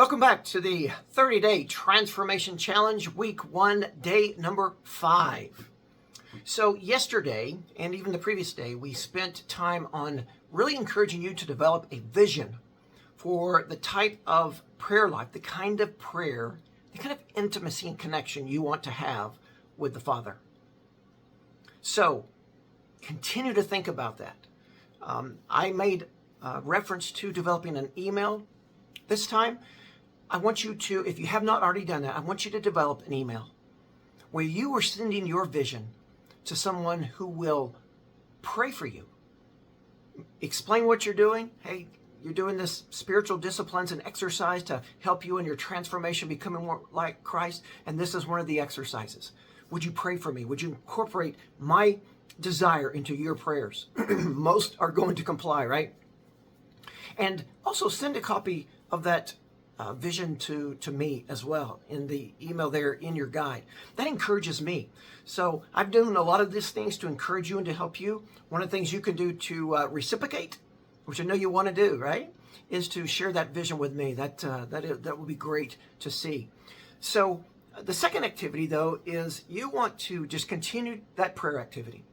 Welcome back to the 30-day transformation challenge, week 1, day number 5. So yesterday, and even the previous day, we spent time on really encouraging you to develop a vision for the type of prayer life, the kind of prayer, the kind of intimacy and connection you want to have with the Father. So continue to think about that. I made reference to developing an email this time. I want you to, if you have not already done that, I want you to develop an email where you are sending your vision to someone who will pray for you. Explain what you're doing. Hey, you're doing this spiritual disciplines and exercise to help you in your transformation, becoming more like Christ, and this is one of the exercises. Would you pray for me? Would you incorporate my desire into your prayers? Most are going to comply, right? And also send a copy of that vision to me as well in the email there in your guide. That encourages me. So I've done a lot of these things to encourage you and to help you. One of the things you can do to reciprocate, which I know you want to do, right, is to share that vision with me. That would be great to see. So the second activity, though, is you want to just continue that prayer activity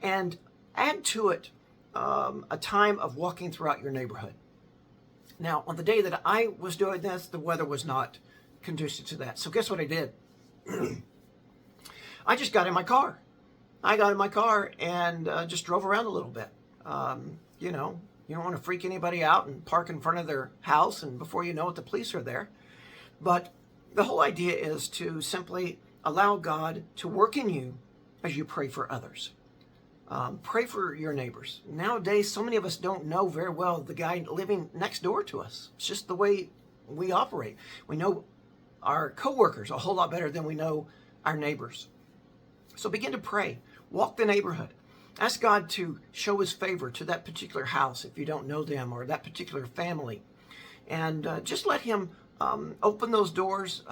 and add to it a time of walking throughout your neighborhood. Now, on the day that I was doing this, the weather was not conducive to that. So guess what I did? I just got in my car. I got in my car and just drove around a little bit. You don't want to freak anybody out and park in front of their house, and before you know it, the police are there. But the whole idea is to simply allow God to work in you as you pray for others. Pray for your neighbors. Nowadays, so many of us don't know very well the guy living next door to us. It's just the way we operate. We know our coworkers a whole lot better than we know our neighbors. So begin to pray. Walk the neighborhood. Ask God to show his favor to that particular house if you don't know them, or that particular family. And just let him open those doors,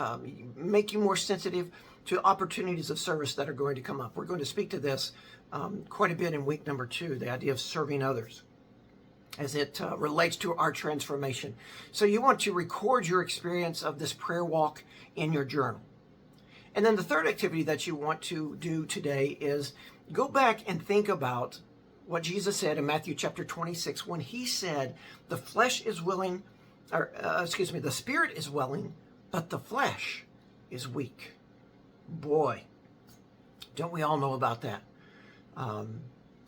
make you more sensitive to opportunities of service that are going to come up. We're going to speak to this quite a bit in week number 2, the idea of serving others as it relates to our transformation. So you want to record your experience of this prayer walk in your journal. And then the third activity that you want to do today is go back and think about what Jesus said in Matthew chapter 26 when he said, the spirit is willing, but the flesh is weak. Boy, don't we all know about that?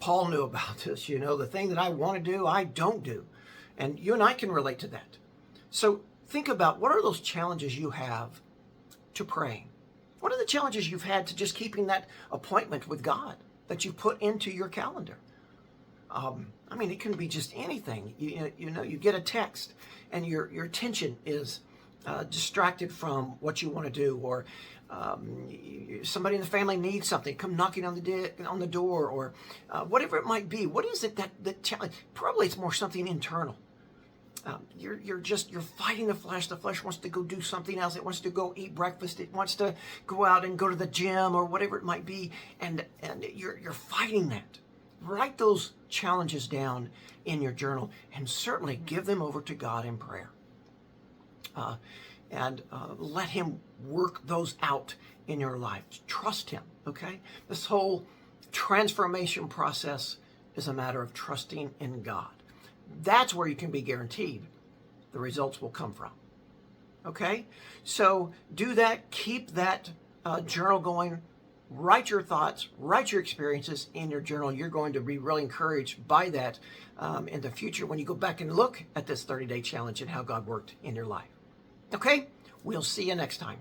Paul knew about this. The thing that I want to do, I don't do. And you and I can relate to that. So think about, what are those challenges you have to praying? What are the challenges you've had to just keeping that appointment with God that you put into your calendar? It can be just anything. You get a text and your attention is distracted from what you want to do, or somebody in the family needs something, come knocking on the door, or whatever it might be. What is it that challenge? Probably it's more something internal. You're fighting the flesh. The flesh wants to go do something else. It wants to go eat breakfast. It wants to go out and go to the gym or whatever it might be, and you're fighting that. Write those challenges down in your journal and certainly give them over to God in prayer. And let him work those out in your life. Trust him, okay? This whole transformation process is a matter of trusting in God. That's where you can be guaranteed the results will come from, okay? So do that. Keep that journal going. Write your thoughts, write your experiences in your journal. You're going to be really encouraged by that in the future when you go back and look at this 30-day challenge and how God worked in your life. Okay, we'll see you next time.